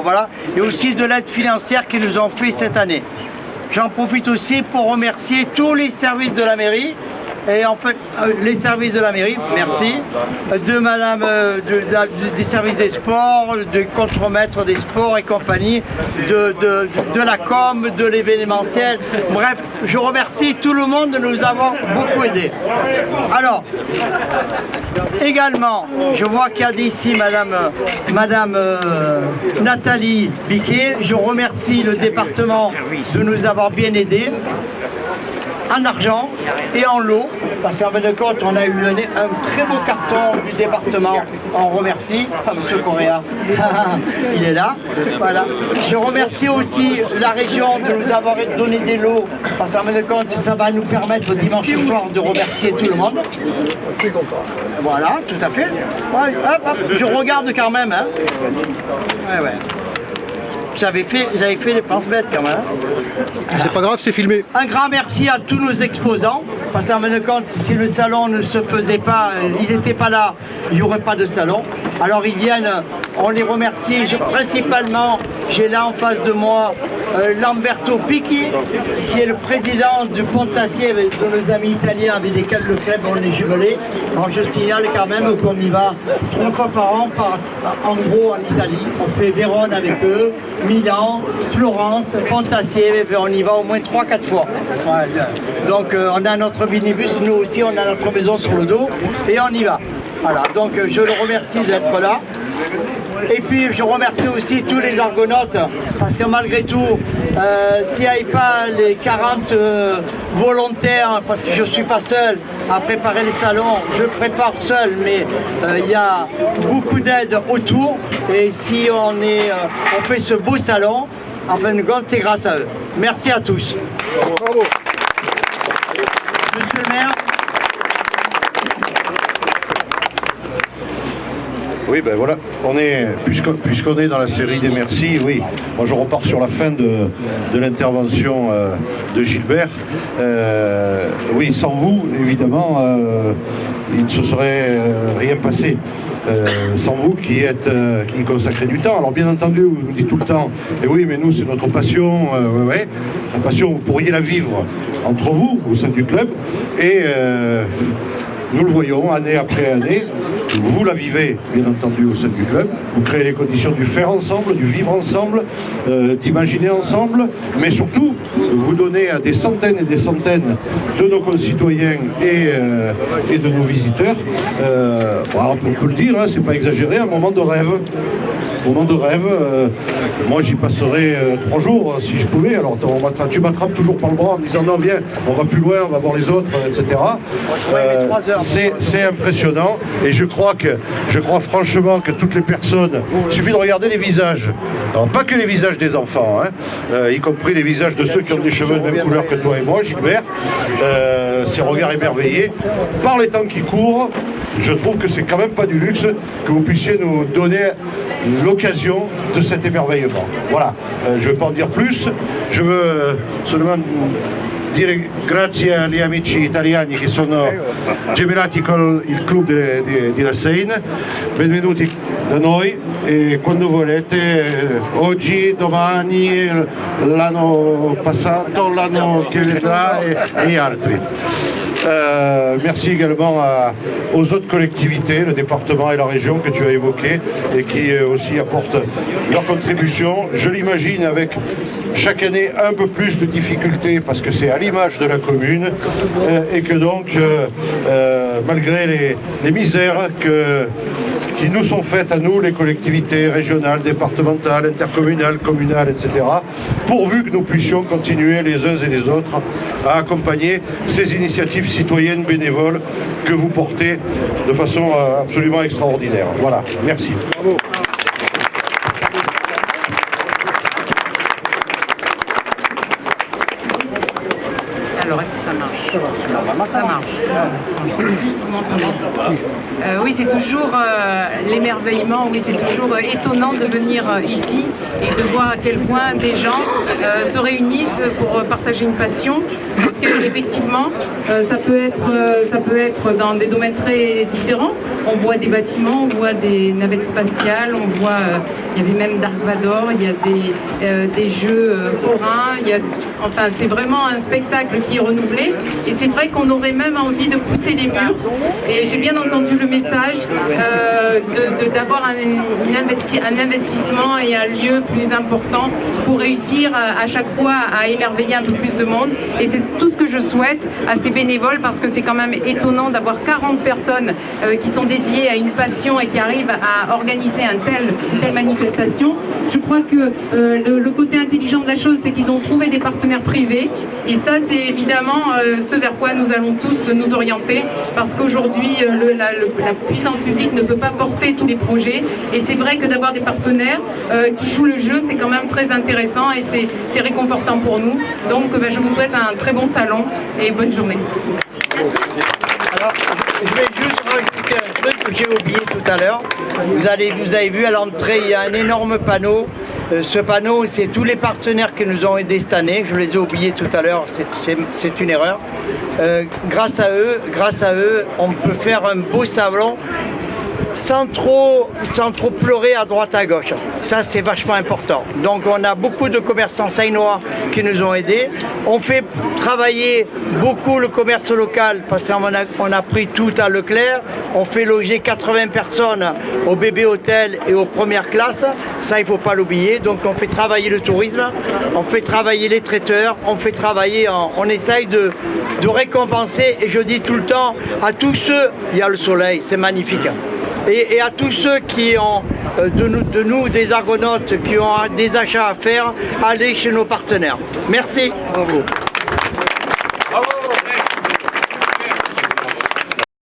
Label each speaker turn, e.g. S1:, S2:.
S1: Voilà, et aussi de l'aide financière qu'ils nous ont fait cette année. J'en profite aussi pour remercier tous les services de la mairie, et en fait, les services de la mairie, merci, de madame, des services des sports, du contremaître des sports et compagnie, de la com, de l'événementiel. Bref, je remercie tout le monde de nous avoir beaucoup aidés. Alors, également, je vois qu'il y a d'ici madame Nathalie Biquet. Je remercie le département de nous avoir bien aidés en argent et en lot, parce qu'en fin de compte, on a eu un très beau carton du département. On remercie M. Correa, il est là. Voilà. Je remercie aussi la région de nous avoir donné des lots, parce qu'en fin de compte, ça va nous permettre dimanche soir de remercier tout le monde. Voilà, tout à fait. Ouais, hop, je regarde quand même. Hein. Ouais. J'avais fait les penses bêtes quand même.
S2: C'est pas grave, c'est filmé.
S1: Un grand merci à tous nos exposants, parce qu'en fin de compte, si le salon ne se faisait pas, ils n'étaient pas là, il n'y aurait pas de salon. Alors ils viennent, on les remercie. Principalement, j'ai là en face de moi Lamberto Picchi, qui est le président du Pontassier de nos amis italiens avec lesquels le club on est jumelé. Alors je signale quand même qu'on y va 3 fois par an, en gros en Italie. On fait Vérone avec eux, Milan, Florence, Pontassier, on y va au moins 3-4 fois. Voilà. Donc on a notre minibus, nous aussi on a notre maison sur le dos et on y va. Voilà, donc je le remercie d'être là. Et puis je remercie aussi tous les argonautes, parce que malgré tout, s'il n'y avait pas les 40 volontaires, parce que je ne suis pas seul à préparer les salons, je prépare seul, mais il y a beaucoup d'aide autour. Et si on fait ce beau salon, en fin de compte, c'est grâce à eux. Merci à tous.
S2: Bravo.
S1: Monsieur le maire.
S3: Oui, ben voilà, puisqu'on est dans la série des merci, oui, moi je repars sur la fin de l'intervention de Gilbert. Oui, sans vous, évidemment, il ne se serait rien passé. Sans vous qui consacrez du temps. Alors bien entendu, vous nous dites tout le temps, et oui, mais nous c'est notre passion, la passion, vous pourriez la vivre entre vous, au sein du club, et nous le voyons année après année. Vous la vivez, bien entendu, au sein du club. Vous créez les conditions du faire ensemble, du vivre ensemble, d'imaginer ensemble, mais surtout, vous donnez à des centaines et des centaines de nos concitoyens et de nos visiteurs, on peut le dire, hein, c'est pas exagéré, un moment de rêve. Moment de rêve, moi j'y passerai 3 jours si je pouvais. Alors tu m'attrapes toujours par le bras en me disant non viens, on va plus loin, on va voir les autres, etc. C'est impressionnant et je crois franchement que toutes les personnes, il suffit de regarder les visages. Alors pas que les visages des enfants, hein, y compris les visages de ceux qui ont des cheveux de même couleur que toi et moi, Gilbert, ces regards émerveillés, par les temps qui courent. Je trouve que c'est quand même pas du luxe que vous puissiez nous donner l'occasion de cet émerveillement. Voilà, je ne vais pas en dire plus, je veux seulement dire grazie agli amici italiani che sono gemellati con il club di La Seine, benvenuti da noi e quando volete, oggi, domani, l'anno passato, l'anno che vedrà e altri. Merci également aux autres collectivités, le département et la région que tu as évoqués et qui aussi apportent leur contribution. Je l'imagine avec chaque année un peu plus de difficultés parce que c'est à l'image de la commune et que donc malgré les misères qui nous sont faites à nous, les collectivités régionales, départementales, intercommunales, communales, etc., pourvu que nous puissions continuer les uns et les autres à accompagner ces initiatives citoyennes bénévoles que vous portez de façon absolument extraordinaire. Voilà, merci. Bravo.
S4: Alors, est-ce que ça marche? Ça marche. Oui, c'est toujours l'émerveillement, oui, c'est toujours étonnant de venir ici et de voir à quel point des gens se réunissent pour partager une passion. parce qu'effectivement, ça peut être dans des domaines très différents. On voit des bâtiments, on voit des navettes spatiales, on voit, il y avait même Dark Vador, il y a des jeux forains, enfin c'est vraiment un spectacle qui est renouvelé et c'est vrai qu'on aurait même envie de pousser les murs et j'ai bien entendu le message d'avoir un investissement et un lieu plus important pour réussir à chaque fois à émerveiller un peu plus de monde et c'est tout ce que je souhaite à ces bénévoles parce que c'est quand même étonnant d'avoir 40 personnes qui sont dédiées à une passion et qui arrivent à organiser une telle manifestation. Je crois que le côté intelligent de la chose, c'est qu'ils ont trouvé des partenaires privés et ça c'est évidemment ce vers quoi nous allons tous nous orienter parce qu'aujourd'hui la puissance publique ne peut pas porter tous les projets et c'est vrai que d'avoir des partenaires qui jouent le jeu c'est quand même très intéressant et c'est réconfortant pour nous. Donc je vous souhaite un très bon salon et bonne journée.
S1: Alors, je vais juste rajouter un truc que j'ai oublié tout à l'heure. Vous avez vu à l'entrée, il y a un énorme panneau. Ce panneau, c'est tous les partenaires qui nous ont aidés cette année. Je les ai oubliés tout à l'heure, c'est une erreur. Grâce à eux, on peut faire un beau salon sans trop pleurer à droite à gauche. Ça, c'est vachement important. Donc, on a beaucoup de commerçants saïnois qui nous ont aidés. On fait travailler beaucoup le commerce local parce qu'on a pris tout à Leclerc. On fait loger 80 personnes au bébé hôtel et aux premières classes. Ça, il ne faut pas l'oublier. Donc, on fait travailler le tourisme, on fait travailler les traiteurs, on essaye de récompenser. Et je dis tout le temps à tous ceux, il y a le soleil, c'est magnifique. Et à tous ceux qui ont, de nous, des argonautes, qui ont des achats à faire, allez chez nos partenaires. Merci. Bravo.